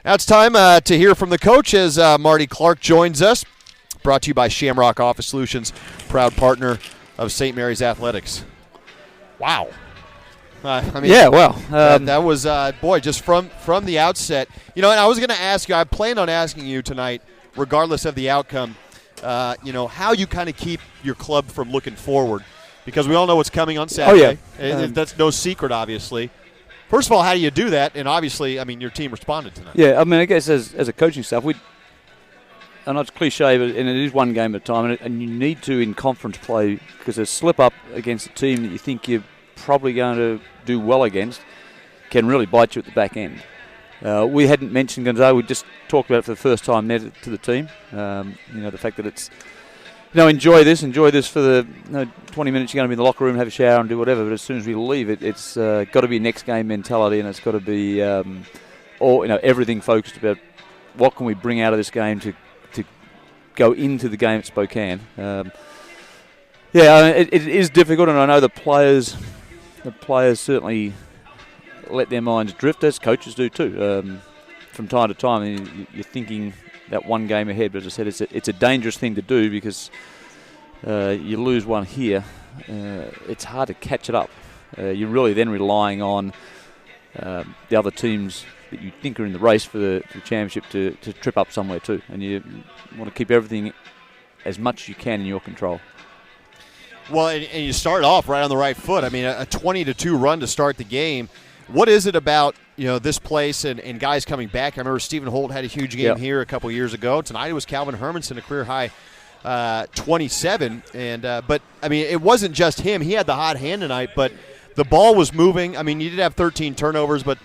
Now it's time to hear from the coach as Marty Clarke joins us. Brought to you by Shamrock Office Solutions, proud partner of St. Mary's Athletics. Wow. That was, just from the outset. And I was going to ask you, I planned on asking you tonight, regardless of the outcome, how you kind of keep your club from looking forward. Because we all know what's coming on Saturday. Oh, yeah. That's no secret, obviously. First of all, how do you do that? And obviously, your team responded tonight. Yeah, I guess as a coaching staff, I know it's cliche, but it is one game at a time, and you need to in conference play, because a slip up against a team that you think you're probably going to do well against can really bite you at the back end. We hadn't mentioned Gonzaga. We just talked about it for the first time there to the team. The fact that it's, enjoy this for the 20 minutes. You're going to be in the locker room, have a shower and do whatever, but as soon as we leave, it's got to be next game mentality, and it's got to be everything focused about what can we bring out of this game to go into the game at Spokane. It is difficult, and I know the players certainly let their minds drift, as coaches do too. From time to time, you're thinking that one game ahead, but as I said, it's a dangerous thing to do, because you lose one here, it's hard to catch it up. You're really then relying on the other teams that you think are in the race for the championship to trip up somewhere too, and you want to keep everything as much as you can in your control. Well, and you start off right on the right foot. A 20-2 run to start the game. What is it about this place and guys coming back? I remember Stephen Holt had a huge game here a couple years ago. Tonight it was Calvin Hermanson, a career high 27. But it wasn't just him. He had the hot hand tonight, but the ball was moving. You did have 13 turnovers, but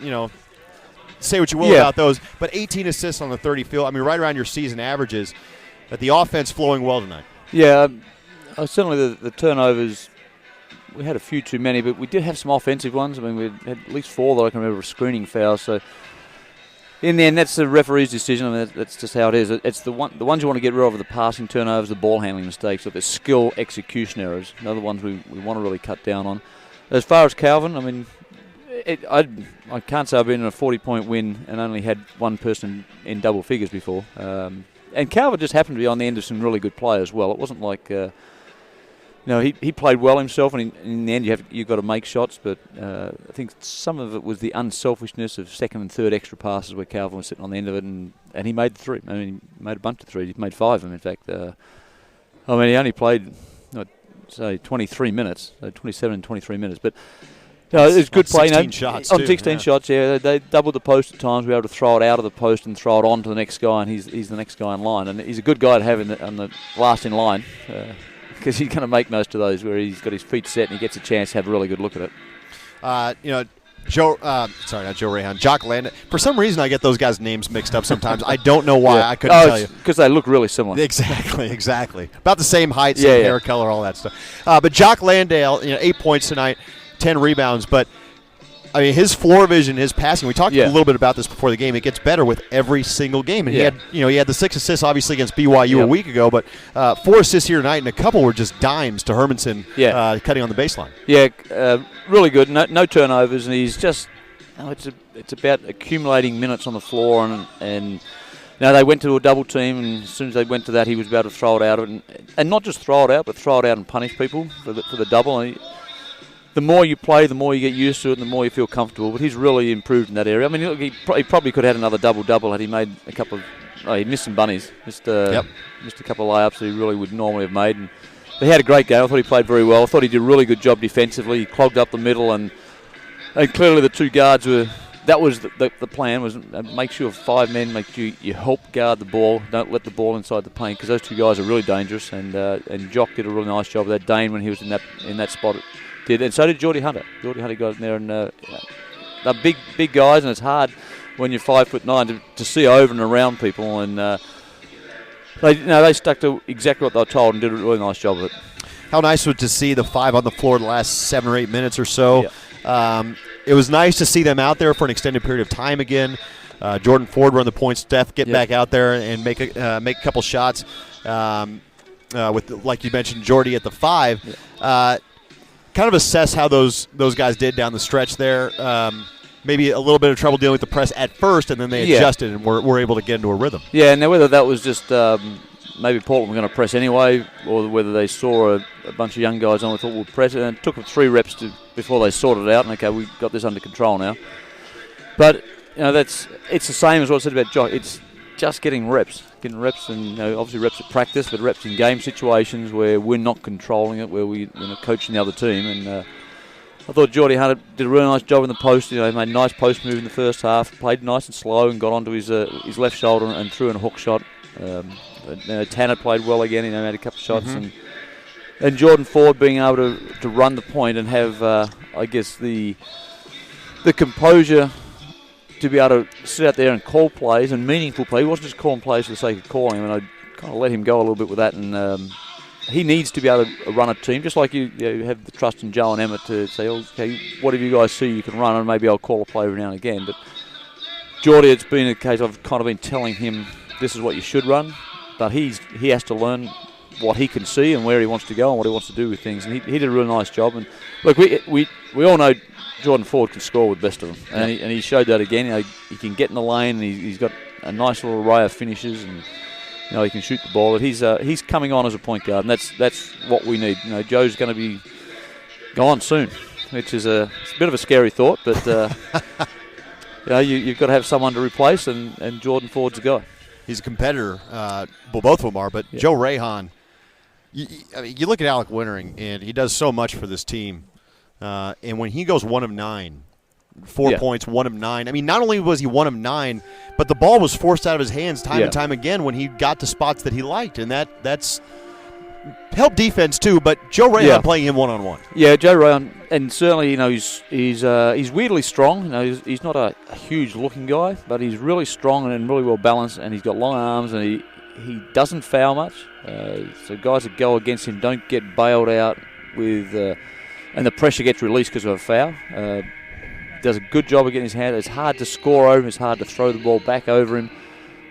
say what you will about those. But 18 assists on the 30 field. Right around your season averages. But the offense flowing well tonight. Yeah, certainly the turnovers. We had a few too many, but we did have some offensive ones. We had at least 4 that I can remember screening fouls. So in the end, that's the referee's decision. That's just how it is. It's the ones you want to get rid of are the passing turnovers, the ball handling mistakes, the skill execution errors. They're the ones we want to really cut down on. As far as Calvin, I can't say I've been in a 40-point win and only had one person in double figures before. And Calvin just happened to be on the end of some really good play as well. It wasn't like... he played well himself, and in the end you've got to make shots, but I think some of it was the unselfishness of second and third extra passes where Calvin was sitting on the end of it, and he made the 3. He made a bunch of 3s. He made 5 of them, in fact. He only played, 23 minutes, so 27 and 23 minutes, but it was good play. 16 shots on 16 shots, yeah. They doubled the post at times. We were able to throw it out of the post and throw it on to the next guy, and he's the next guy in line, and he's a good guy to have on the last in line. Because he's going to make most of those where he's got his feet set and he gets a chance to have a really good look at it. Jock Landale. For some reason, I get those guys' names mixed up sometimes. I don't know why. I couldn't tell you. Because they look really similar. Exactly. About the same height, same hair color, all that stuff. But Jock Landale, 8 points tonight, 10 rebounds. But his floor vision, his passing. We talked a little bit about this before the game. It gets better with every single game. And he had the 6 assists obviously against BYU a week ago, but 4 assists here tonight, and a couple were just dimes to Hermanson cutting on the baseline. Yeah, really good. No turnovers, and he's just it's about accumulating minutes on the floor, and they went to a double team, and as soon as they went to that, he was about to throw it out, and not just throw it out, but throw it out and punish people for the double. The more you play, the more you get used to it, and the more you feel comfortable. But he's really improved in that area. He probably could have had another double-double had he made a couple of... he missed some bunnies. Missed a couple of layups that he really would normally have made. And he had a great game. I thought he played very well. I thought he did a really good job defensively. He clogged up the middle, and clearly the 2 guards were... That was the plan, was make sure 5 men, make sure you help guard the ball. Don't let the ball inside the paint, because those 2 guys are really dangerous. And Jock did a really nice job of that. Dane, when he was in that spot... did, and so did Geordie Hunter. Geordie Hunter got in there, and they're big guys, and it's hard when you're 5'9" to see over and around people, and they stuck to exactly what they were told and did a really nice job of it. How nice was it to see the 5 on the floor the last 7 or 8 minutes or so. It was nice to see them out there for an extended period of time again. Jordan Ford run the point, Steph get back out there and make a couple shots with, like you mentioned, Geordie at the 5. Kind of assess how those guys did down the stretch there. maybe a little bit of trouble dealing with the press at first, and then they adjusted and were able to get into a rhythm. Yeah, now whether that was just maybe Portland were going to press anyway, or whether they saw a bunch of young guys on, we thought we'll press it, and it took them 3 reps before they sorted it out, and okay, we've got this under control now. But it's the same as what I said about Jock. It's just getting reps, and obviously reps at practice, but reps in game situations where we're not controlling it, where we're coaching the other team. And I thought Geordie Hunter did a really nice job in the post. He made a nice post move in the first half, played nice and slow, and got onto his left shoulder and threw in a hook shot. Tanner played well again. Made a couple of shots, and Jordan Ford being able to run the point and have, I guess, the composure to be able to sit out there and call plays and meaningful play. He wasn't just calling plays for the sake of calling. I kind of let him go a little bit with that, and he needs to be able to run a team, just like you have the trust in Joe and Emmett to say, okay, whatever you guys see you can run, and maybe I'll call a play every now and again. But Geordie, it's been a case I've kind of been telling him this is what you should run, but he has to learn what he can see and where he wants to go and what he wants to do with things. And he did a really nice job. And look, we all know Jordan Ford can score with the best of them, and he showed that again. He can get in the lane, and he's got a nice little array of finishes, and he can shoot the ball. But he's coming on as a point guard, and that's what we need. Joe's going to be gone soon, which is it's a bit of a scary thought, but you've got to have someone to replace, and Jordan Ford's a guy. He's a competitor. Well, both of them are, but Joe Rahan. You look at Alec Wintering, and he does so much for this team. And when he goes 1 of 9, 4 points, 1 of 9. I mean, not only was he 1 of 9, but the ball was forced out of his hands time and time again when he got to spots that he liked, and that's helped defense too. But Joe Rahan playing him 1-on-1. Yeah, Joe Rahan, and certainly he's weirdly strong. He's not a huge looking guy, but he's really strong and really well balanced, and he's got long arms, and he doesn't foul much. So guys that go against him don't get bailed out with. And the pressure gets released because of a foul. Does a good job of getting his hand. It's hard to score over him. It's hard to throw the ball back over him.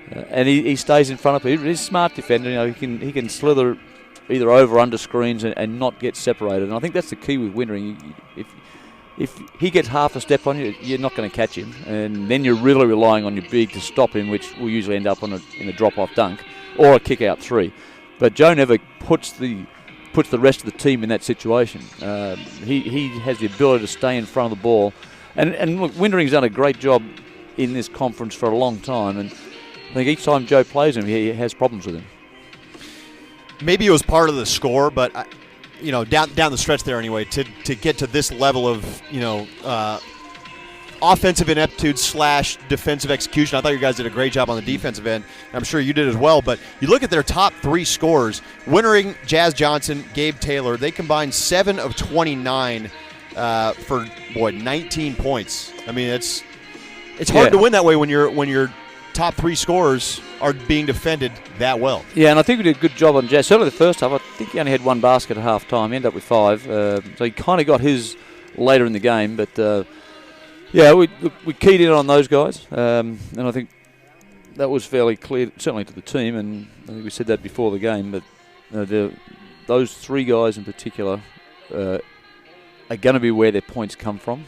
And he stays in front of him. He's a smart defender. He can slither either over or under screens and not get separated. And I think that's the key with Wintering. If he gets half a step on you, you're not going to catch him. And then you're really relying on your big to stop him, which will usually end up in a drop-off dunk or a kick-out 3. But Joe never puts the rest of the team in that situation. He has the ability to stay in front of the ball. And look, Wintering's done a great job in this conference for a long time, and I think each time Joe plays him, he has problems with him. Maybe it was part of the score, but down the stretch there anyway, to get to this level of offensive ineptitude / defensive execution. I thought you guys did a great job on the defensive end. I'm sure you did as well. But you look at their top 3 scorers: Wintering, Jazz Johnson, Gabe Taylor. They combined 7 of 29 for 19 points. I mean, it's hard to win that way when your top 3 scorers are being defended that well. Yeah, and I think we did a good job on Jazz. Certainly the first half. I think he only had 1 basket at half time. He ended up with 5. So he kind of got his later in the game, but. We keyed in on those guys, and I think that was fairly clear, certainly to the team, and I think we said that before the game, but those 3 guys in particular are going to be where their points come from.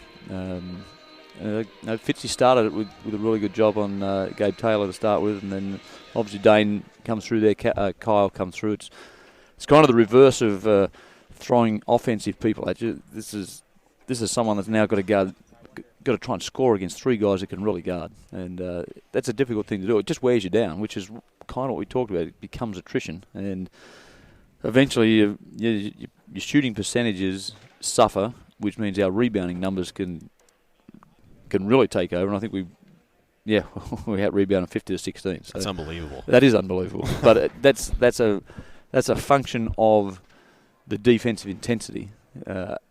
Fitzy started it with a really good job on Gabe Taylor to start with, and then obviously Dane comes through there, Kyle comes through. It's kind of the reverse of throwing offensive people at you. This is someone that's now got to try and score against 3 guys that can really guard, and that's a difficult thing to do. It just wears you down, which is kind of what we talked about. It becomes attrition, and eventually your shooting percentages suffer, which means our rebounding numbers can really take over. And I think we out-rebounded 50 to 16. So that's unbelievable. That is unbelievable, but that's a function of the defensive intensity.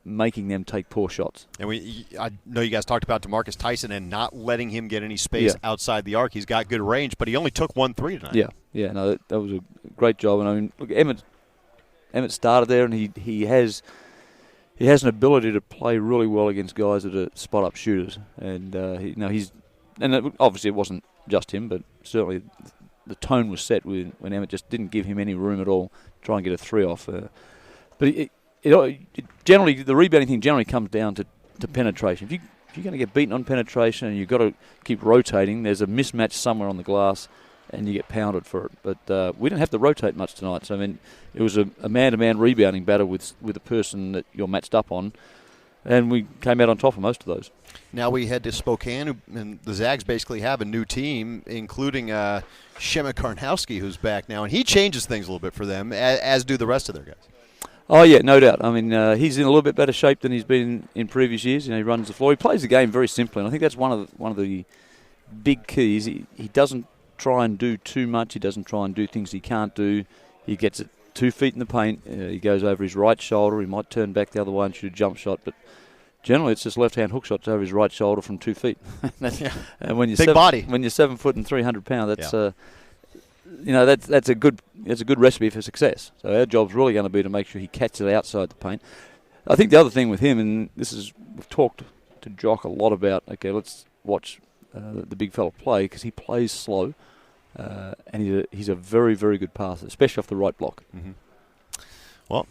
Making them take poor shots. And I know you guys talked about DeMarcus Tyson and not letting him get any space outside the arc. He's got good range, but he only took 1 3 tonight. No, that was a great job. And I mean, look, Emmett started there, and he has an ability to play really well against guys that are spot-up shooters. And obviously it wasn't just him, but certainly the tone was set when Emmett just didn't give him any room at all to try and get a 3 off. But it generally, the rebounding thing generally comes down to penetration. if you're going to get beaten on penetration and you've got to keep rotating, there's a mismatch somewhere on the glass and you get pounded for it. But we didn't have to rotate much tonight. So, I mean, it was a man-to-man rebounding battle with a person that you're matched up on, and we came out on top of most of those. Now we head to Spokane, and the Zags basically have a new team, including Shema Karnowski, who's back now, and he changes things a little bit for them, as do the rest of their guys. Oh, yeah, no doubt. I mean, he's in a little bit better shape than he's been in previous years. You know, he runs the floor. He plays the game very simply, and I think that's one of the big keys. He doesn't try and do too much. He doesn't try and do things he can't do. He gets it 2 feet in the paint. He goes over his right shoulder. He might turn back the other way and shoot a jump shot, but generally it's just left-hand hook shots over his right shoulder from 2 feet. And when you're big body. When you're 7 foot and 300 pounds, that's that's a good recipe for success. So our job's really going to be to make sure he catches it outside the paint. I think the other thing with him, and we've talked to Jock a lot about. Okay, let's watch the big fella play because he plays slow, and he's a very, very good passer, especially off the right block. Mm-hmm. Well,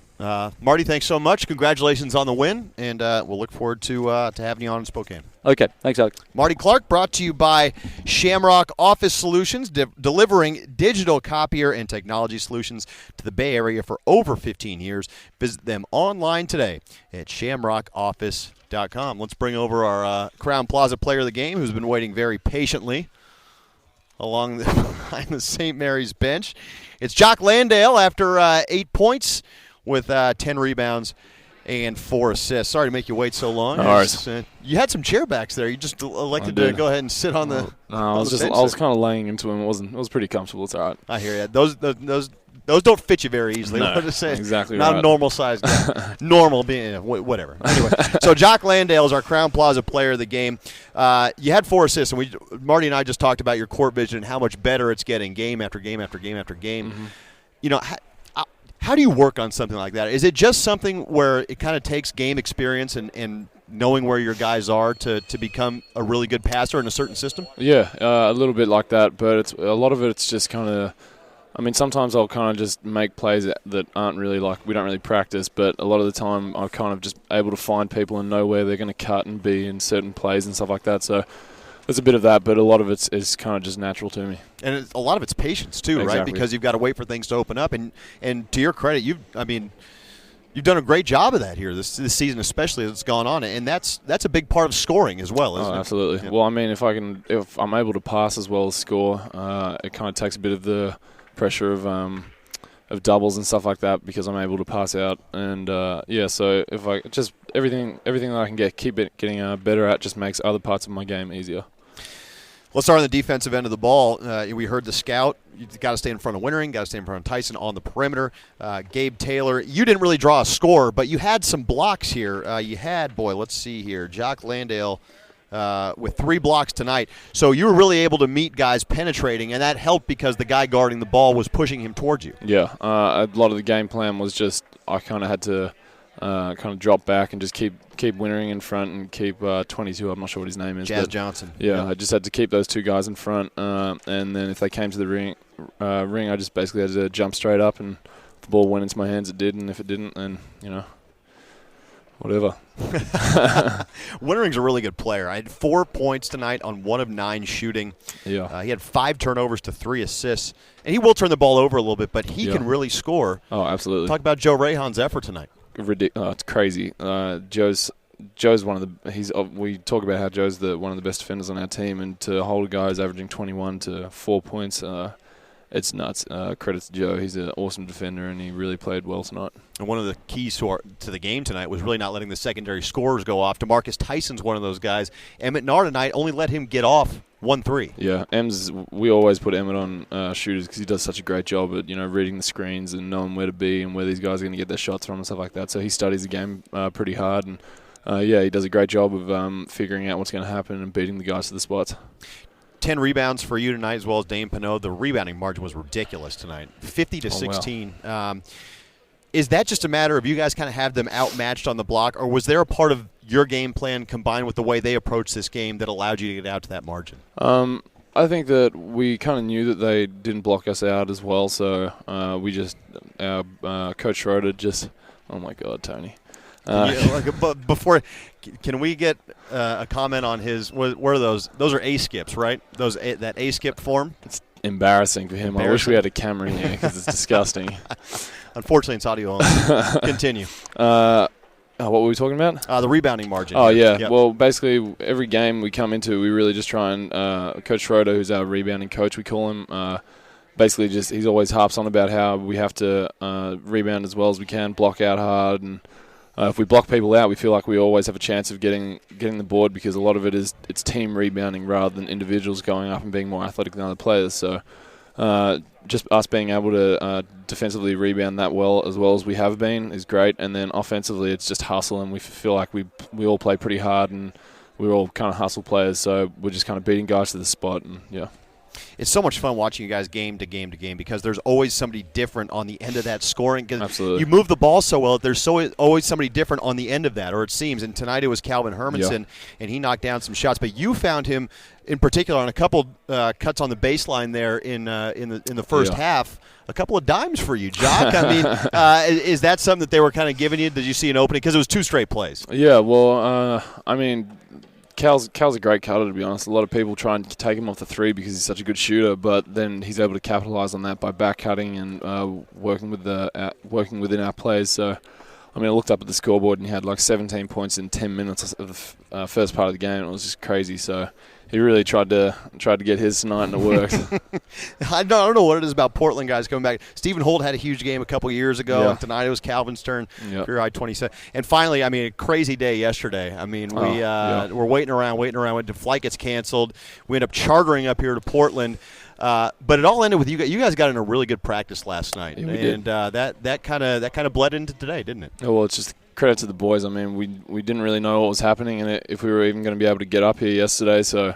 Marty, thanks so much. Congratulations on the win, and we'll look forward to having you on in Spokane. Okay, thanks, Alex. Marty Clarke, brought to you by Shamrock Office Solutions, delivering digital copier and technology solutions to the Bay Area for over 15 years. Visit them online today at shamrockoffice.com. Let's bring over our Crowne Plaza player of the game, who's been waiting very patiently behind the St. Mary's bench. It's Jock Landale after 8 points with 10 rebounds and 4 assists. Sorry to make you wait so long. No worries. You had some chairbacks there. You just elected to go ahead and sit on the. No, I was kind of laying into him. It was pretty comfortable. It's all right. I hear you. Those don't fit you very easily. No, what to say? Exactly. Not right. a normal size guy. Normal being whatever. Anyway, so Jock Landale is our Crowne Plaza player of the game. You had 4 assists, and Marty and I just talked about your court vision and how much better it's getting game after game after game after game. Mm-hmm. You know. How do you work on something like that? Is it just something where it kind of takes game experience and knowing where your guys are to become a really good passer in a certain system? Yeah, a little bit like that, but a lot of it's just kind of, I mean, sometimes I'll kind of just make plays that aren't really we don't really practice, but a lot of the time I'm kind of just able to find people and know where they're going to cut and be in certain plays and stuff like that. So there's a bit of that, but a lot of it is kind of just natural to me. And a lot of it's patience too, Exactly. right? Because you've got to wait for things to open up. And to your credit, you've done a great job of that here this season, especially as it's gone on. And that's a big part of scoring as well, isn't it? Absolutely. Yeah. Well, I mean, if I'm able to pass as well as score, it kind of takes a bit of the pressure of doubles and stuff like that because I'm able to pass out. And so if I just everything that I can keep getting better at just makes other parts of my game easier. Let's start on the defensive end of the ball. We heard the scout. You've got to stay in front of Wintering, got to stay in front of Tyson on the perimeter. Gabe Taylor, you didn't really draw a score, but you had some blocks here. You had, let's see here, Jock Landale with 3 blocks tonight. So you were really able to meet guys penetrating, and that helped because the guy guarding the ball was pushing him towards you. Yeah, a lot of the game plan was just I kind of had to kind of drop back and just keep Wintering in front and keep 22. I'm not sure what his name is. Jazz Johnson. Yeah, I just had to keep those 2 guys in front, and then if they came to the ring, I just basically had to jump straight up, and if the ball went into my hands, it did, and if it didn't, then whatever. Wintering's a really good player. I had 4 points tonight on 1 of 9 shooting. Yeah. He had 5 turnovers to 3 assists, and he will turn the ball over a little bit, but he can really score. Oh, absolutely. Talk about Joe Rahan's effort tonight. It's crazy. Joe's one of the. We talk about how Joe's one of the best defenders on our team, and to hold a guy who's averaging 21 to 4 points, it's nuts. Credit to Joe. He's an awesome defender, and he really played well tonight. And one of the keys to the game tonight was really not letting the secondary scorers go off. DeMarcus Tyson's one of those guys. Emmett Nahr tonight only let him get off 1-3. Yeah, we always put Emmett on shooters because he does such a great job at reading the screens and knowing where to be and where these guys are going to get their shots from and stuff like that. So he studies the game pretty hard, and he does a great job of figuring out what's going to happen and beating the guys to the spots. 10 rebounds for you tonight as well as Dane Pinot. The rebounding margin was ridiculous tonight, 50 to 16. Wow. Is that just a matter of you guys kind of have them outmatched on the block, or was there a part of your game plan combined with the way they approached this game that allowed you to get out to that margin? I think that we kind of knew that they didn't block us out as well, so our Coach Schroeder just, oh my God, Tony. But before, can we get a comment on his? What are those? Those are A skips, right? That A skip form. It's embarrassing for him. I wish we had a camera in here because it's disgusting. Unfortunately, it's audio only. Continue. What were we talking about? The rebounding margin. Oh, yeah. Yep. Well, basically, every game we come into, we really just try and Coach Schroeder, who's our rebounding coach, we call him, basically just he's always harps on about how we have to rebound as well as we can, block out hard, and if we block people out, we feel like we always have a chance of getting the board because a lot of it's team rebounding rather than individuals going up and being more athletic than other players. So just us being able to defensively rebound that well as we have been is great, and then offensively it's just hustle, and we feel like we all play pretty hard, and we're all kind of hustle players, so we're just kind of beating guys to the spot, and yeah. It's so much fun watching you guys game to game to game because there's always somebody different on the end of that scoring. Absolutely. You move the ball so well, there's always somebody different on the end of that, or it seems. And tonight it was Calvin Hermanson, and he knocked down some shots. But you found him in particular on a couple cuts on the baseline there in the first half. A couple of dimes for you, Jock. I mean, is that something that they were kind of giving you? Did you see an opening? Because it was 2 straight plays. Yeah, well, I mean, Cal's a great cutter, to be honest. A lot of people try and take him off the 3 because he's such a good shooter, but then he's able to capitalize on that by back cutting and working within our plays. So, I mean, I looked up at the scoreboard and he had like 17 points in 10 minutes of the first part of the game. And it was just crazy. So he really tried to get his tonight, and it worked. I don't know what it is about Portland guys coming back. Stephen Holt had a huge game a couple years ago, and tonight it was Calvin's turn. Career high 27. And finally, I mean, a crazy day yesterday. I mean, we're waiting around. The flight gets canceled. We end up chartering up here to Portland. But it all ended with you guys. You guys got in a really good practice last night, and that kind of bled into today, didn't it? Oh, well, it's just credit to the boys. I mean, we didn't really know what was happening and if we were even going to be able to get up here yesterday. So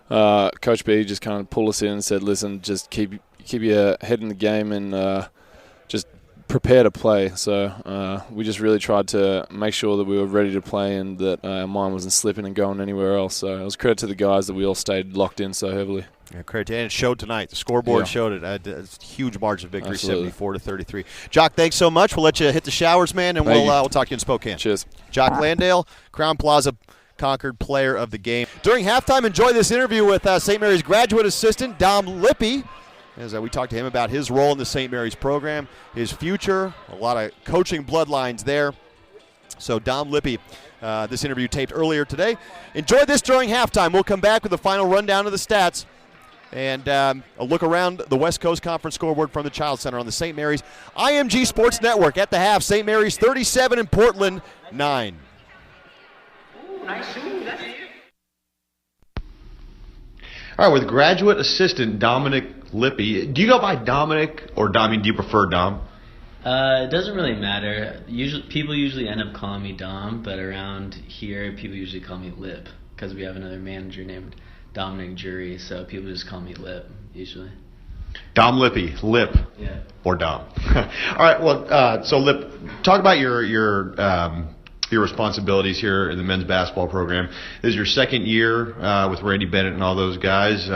Coach B just kind of pulled us in and said, "Listen, just keep your head in the game and just prepare to play." So we just really tried to make sure that we were ready to play and that our mind wasn't slipping and going anywhere else. So it was credit to the guys that we all stayed locked in so heavily. Yeah, credit to, and it showed tonight. The scoreboard showed it. It's a huge margin of victory, Absolutely. 74-33. Jock, thanks so much. We'll let you hit the showers, man, and we'll talk to you in Spokane. Cheers. Jock Landale, Crowne Plaza Concord player of the game. During halftime, enjoy this interview with St. Mary's graduate assistant Dom Lippi, as we talked to him about his role in the St. Mary's program, his future, a lot of coaching bloodlines there. So Dom Lippi, this interview taped earlier today. Enjoy this during halftime. We'll come back with the final rundown of the stats and a look around the West Coast Conference scoreboard from the Child Center on the St. Mary's IMG Sports Network. At the half, St. Mary's 37 and Portland 9. Nice move. That's it. All right, with graduate assistant Dominic Lippi. Do you go by Dominic or Dom? I mean, do you prefer Dom? It doesn't really matter. People usually end up calling me Dom, but around here, people usually call me Lip because we have another manager named Dominic Jury, so people just call me Lip usually. Dom Lippi, Lip, or Dom. All right, well, so Lip, talk about your responsibilities here in the men's basketball program. This is your second year with Randy Bennett and all those guys.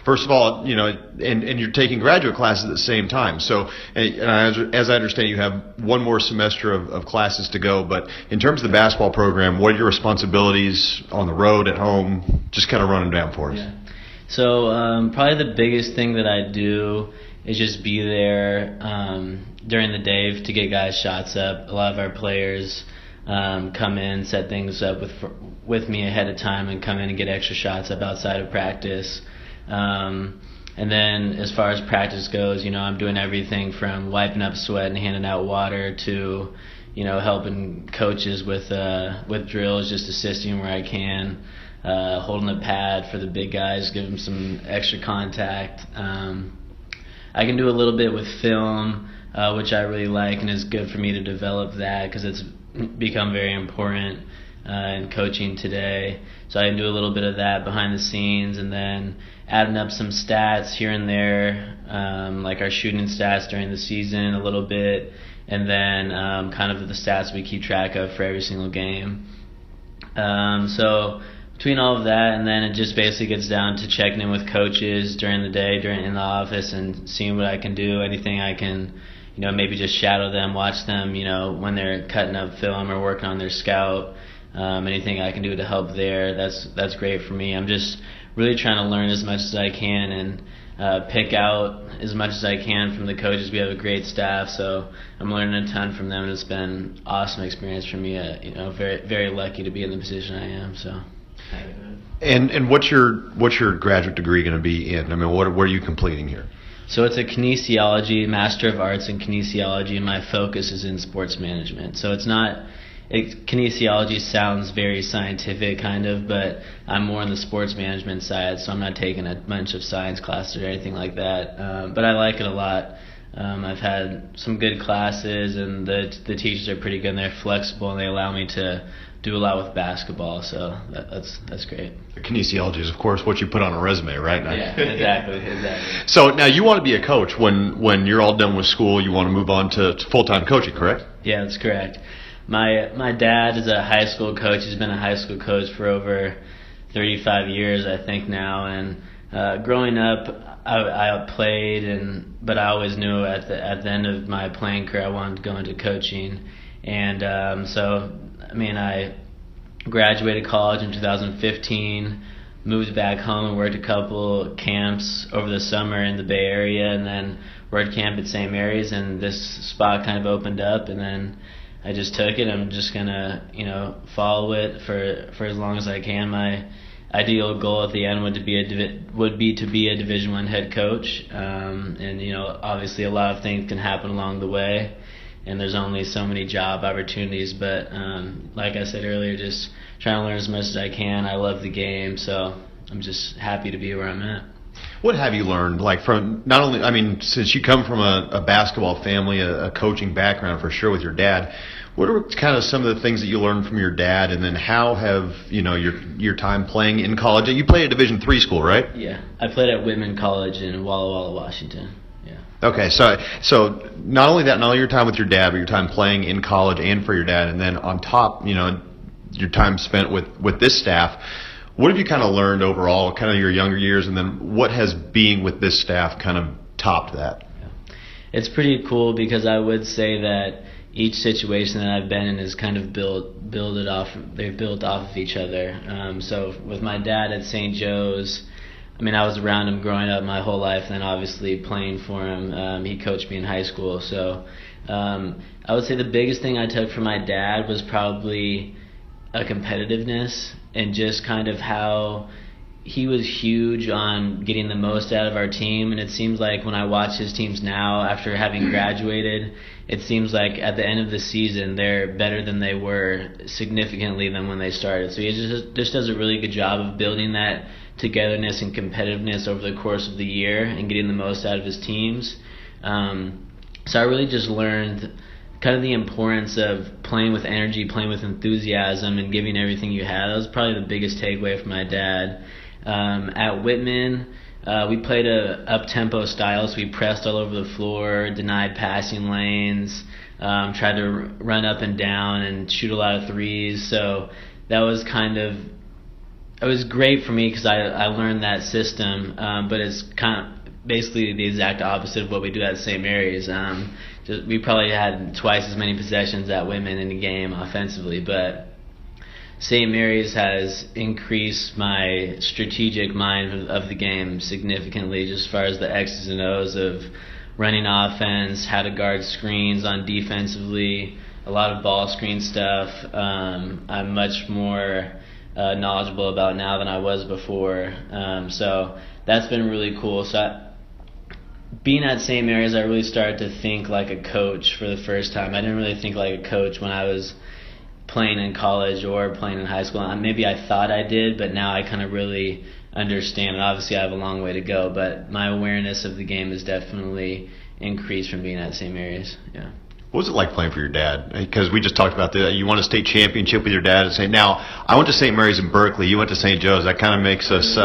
First of all, you know, and you're taking graduate classes at the same time. So, as I understand, you have one more semester of classes to go. But in terms of the basketball program, what are your responsibilities on the road, at home? Just kind of run them down for us. Yeah. So probably the biggest thing that I do is just be there during the day to get guys' shots up. A lot of our players come in, set things up with me ahead of time, and come in and get extra shots up outside of practice. And then as far as practice goes, you know, I'm doing everything from wiping up sweat and handing out water to, you know, helping coaches with drills, just assisting where I can, holding the pad for the big guys, give them some extra contact. I can do a little bit with film, which I really like, and it's good for me to develop that because it's become very important in coaching today. So I can do a little bit of that behind the scenes, and then adding up some stats here and there, like our shooting stats during the season a little bit, and then kind of the stats we keep track of for every single game. So between all of that, and then it just basically gets down to checking in with coaches during the day, in the office, and seeing what I can do, anything I can, maybe just shadow them, watch them, when they're cutting up film or working on their scout. Anything I can do to help there, that's great for me. I'm just really trying to learn as much as I can and pick out as much as I can from the coaches. We have a great staff, so I'm learning a ton from them, and it's been an awesome experience for me. Very, very lucky to be in the position I am. So. And what's your graduate degree going to be in? I mean, what are you completing here? So it's a kinesiology, Master of Arts in Kinesiology, and my focus is in sports management. So it's not. Kinesiology sounds very scientific, kind of, but I'm more on the sports management side, so I'm not taking a bunch of science classes or anything like that. But I like it a lot. I've had some good classes, and the teachers are pretty good, and they're flexible, and they allow me to do a lot with basketball, so that's great. Kinesiology is, of course, what you put on a resume, right? Yeah, exactly. So now you want to be a coach. When you're all done with school, you want to move on to full-time coaching, correct? Yeah, that's correct. My dad is a high school coach. He's been a high school coach for over 35 years, I think now. And growing up, I played, but I always knew at the end of my playing career I wanted to go into coaching. And I graduated college in 2015, moved back home and worked a couple camps over the summer in the Bay Area, and then worked camp at St. Mary's, and this spot kind of opened up, and then I just took it. I'm just gonna, follow it for as long as I can. My ideal goal at the end would be to be a Division I head coach, and obviously a lot of things can happen along the way, and there's only so many job opportunities. But like I said earlier, just trying to learn as much as I can. I love the game, so I'm just happy to be where I'm at. What have you learned, from not only, since you come from a basketball family, a coaching background for sure with your dad, what are kind of some of the things that you learned from your dad, and then how have, your time playing in college? You played at Division III school, right? Yeah, I played at Whitman College in Walla Walla, Washington. Yeah. Okay, so not only your time with your dad, but your time playing in college and for your dad, and then on top, your time spent with this staff. What have you kind of learned overall, kind of your younger years, and then what has being with this staff kind of topped that? Yeah. It's pretty cool because I would say that each situation that I've been in is kind of built off of each other. So with my dad at St. Joe's, I was around him growing up my whole life, and then obviously playing for him. He coached me in high school. So I would say the biggest thing I took from my dad was probably a competitiveness, and just kind of how he was huge on getting the most out of our team. And it seems like when I watch his teams now, after having graduated, it seems like at the end of the season they're better than they were significantly than when they started. So he just does a really good job of building that togetherness and competitiveness over the course of the year and getting the most out of his teams. So I really just learned kind of the importance of playing with energy, playing with enthusiasm, and giving everything you had. That was probably the biggest takeaway from my dad. At Whitman, we played a up-tempo style, so we pressed all over the floor, denied passing lanes, tried to run up and down and shoot a lot of threes. So that was it was great for me because I learned that system, but it's kind of basically the exact opposite of what we do at St. Mary's. We probably had twice as many possessions at Whitman in a game offensively, but St. Mary's has increased my strategic mind of the game significantly, just as far as the X's and O's of running offense, how to guard screens on defensively, a lot of ball screen stuff. I'm much more knowledgeable about now than I was before, so that's been really cool. So being at St. Mary's, I really started to think like a coach for the first time. I didn't really think like a coach when I was playing in college or playing in high school. Maybe I thought I did, but now I kind of really understand. And obviously I have a long way to go, but my awareness of the game has definitely increased from being at St. Mary's. Yeah. What was it like playing for your dad? Because we just talked about that. You won a state championship with your dad. And say, now, I went to St. Mary's in Berkeley. You went to St. Joe's. That kind of makes us,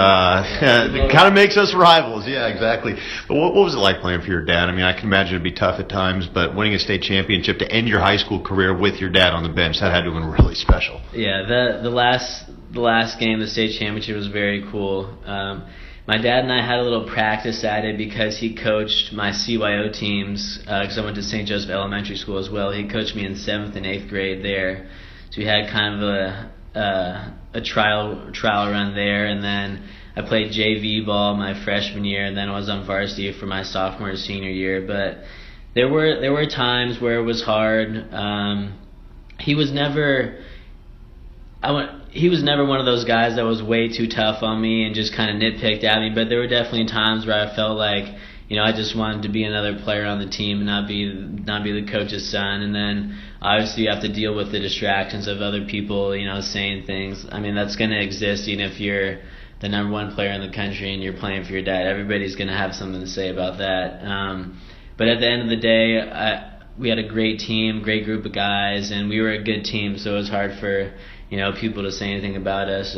rivals. Yeah, exactly. But what was it like playing for your dad? I can imagine it'd be tough at times, but winning a state championship to end your high school career with your dad on the bench, that had to have been really special. Yeah, the last game, the state championship, was very cool. my dad and I had a little practice at it because he coached my CYO teams because I went to St. Joseph Elementary School as well. He coached me in 7th and 8th grade there. So we had kind of a trial run there, and then I played JV ball my freshman year, and then I was on varsity for my sophomore and senior year. But there were times where it was hard. He was never one of those guys that was way too tough on me and just kind of nitpicked at me. But there were definitely times where I felt like, I just wanted to be another player on the team and not be the coach's son. And then obviously you have to deal with the distractions of other people, saying things. I mean, that's going to exist even if you're the number one player in the country and you're playing for your dad. Everybody's going to have something to say about that. But at the end of the day, we had a great team, great group of guys, and we were a good team, so it was hard for people to say anything about us.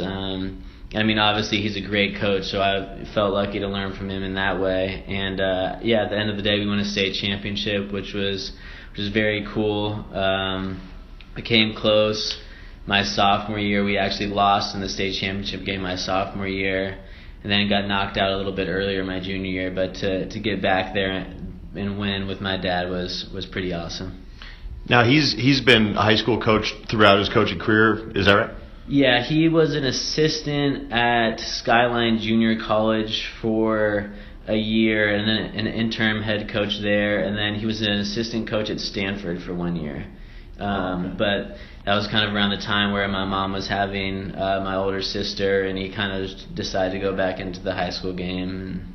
I mean, obviously he's a great coach, so I felt lucky to learn from him in that way. And at the end of the day, we won a state championship, which was very cool. I came close my sophomore year. We actually lost in the state championship game my sophomore year, and then got knocked out a little bit earlier my junior year. But to get back there and win with my dad was pretty awesome. Now, he's been a high school coach throughout his coaching career, is that right? Yeah, he was an assistant at Skyline Junior College for a year, and then an interim head coach there, and then he was an assistant coach at Stanford for 1 year. But that was kind of around the time where my mom was having my older sister, and he kind of decided to go back into the high school game and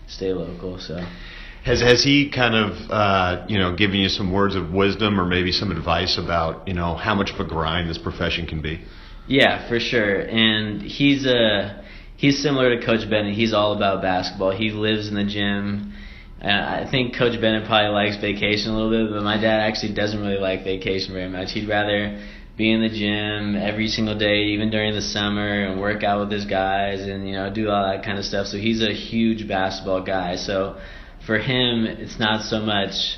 stay local, so... Has he kind of, given you some words of wisdom or maybe some advice about, how much of a grind this profession can be? Yeah, for sure. And he's similar to Coach Bennett. He's all about basketball. He lives in the gym. I think Coach Bennett probably likes vacation a little bit, but my dad actually doesn't really like vacation very much. He'd rather be in the gym every single day, even during the summer, and work out with his guys and, do all that kind of stuff. So he's a huge basketball guy. So for him, it's not so much,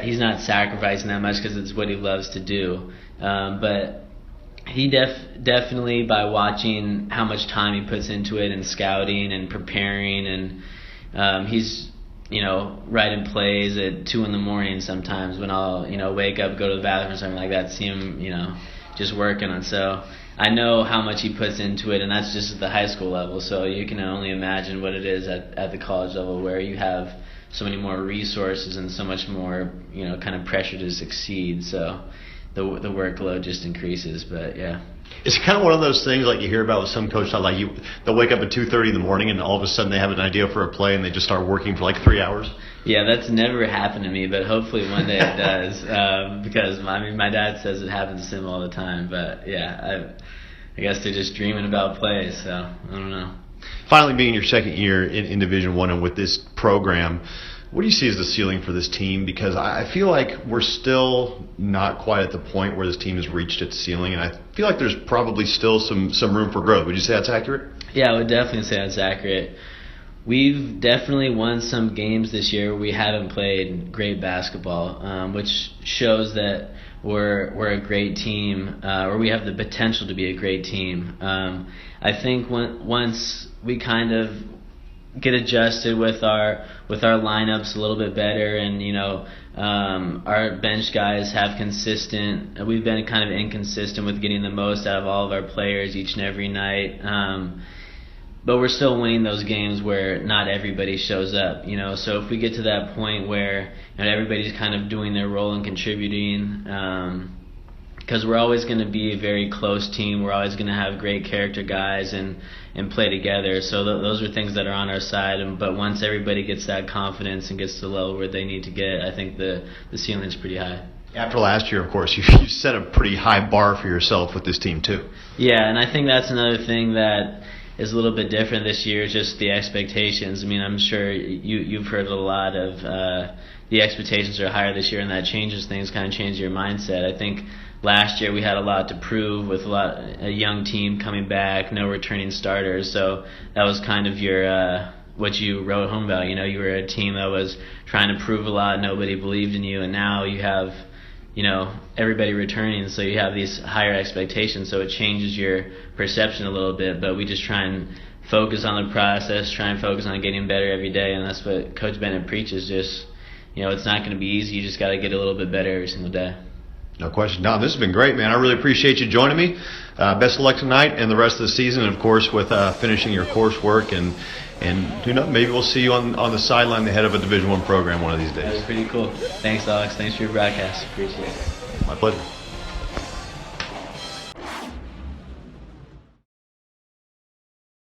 he's not sacrificing that much because it's what he loves to do. But he definitely, by watching how much time he puts into it and scouting and preparing, and he's, writing plays at 2 a.m. sometimes when I'll, wake up, go to the bathroom or something like that, see him, just working on. So I know how much he puts into it, and that's just at the high school level. So you can only imagine what it is at the college level, where you have so many more resources and so much more, kind of pressure to succeed. So the workload just increases. But yeah. It's kind of one of those things like you hear about with some coaches, like they'll wake up at 2:30 in the morning and all of a sudden they have an idea for a play and they just start working for like 3 hours. Yeah, that's never happened to me, but hopefully one day it does. Because my dad says it happens to him all the time. But yeah, I guess they're just dreaming about plays. So I don't know. Finally, being your second year in Division I and with this program, what do you see as the ceiling for this team? Because I feel like we're still not quite at the point where this team has reached its ceiling, and I feel like there's probably still some room for growth. Would you say that's accurate? Yeah, I would definitely say that's accurate. We've definitely won some games this year where we haven't played great basketball, which shows that we're a great team, or we have the potential to be a great team. I think once we kind of get adjusted with our lineups a little bit better, and our bench guys have consistent. We've been kind of inconsistent with getting the most out of all of our players each and every night. But we're still winning those games where not everybody shows up, So if we get to that point where everybody's kind of doing their role and contributing, because we're always going to be a very close team. We're always going to have great character guys and play together. So those are things that are on our side. But once everybody gets that confidence and gets to the level where they need to get, I think the ceiling's pretty high. After last year, of course, you set a pretty high bar for yourself with this team too. Yeah, and I think that's another thing that is a little bit different this year, just the expectations. I mean, I'm sure you've heard a lot of the expectations are higher this year, and that changes things, kind of changes your mindset. I think last year we had a lot to prove with a young team coming back, no returning starters, so that was kind of your what you wrote home about. You were a team that was trying to prove a lot, nobody believed in you, and now you have everybody returning, so you have these higher expectations, so it changes your perception a little bit, but we just try and focus on the process, try and focus on getting better every day, and that's what Coach Bennett preaches. Just, it's not going to be easy. You just got to get a little bit better every single day. No question. Dom, this has been great, man. I really appreciate you joining me. Best of luck tonight and the rest of the season, and of course with finishing your coursework, and who knows, maybe we'll see you on the sideline, the head of a Division I program one of these days. That was pretty cool. Thanks, Alex. Thanks for your broadcast. Appreciate it. My pleasure.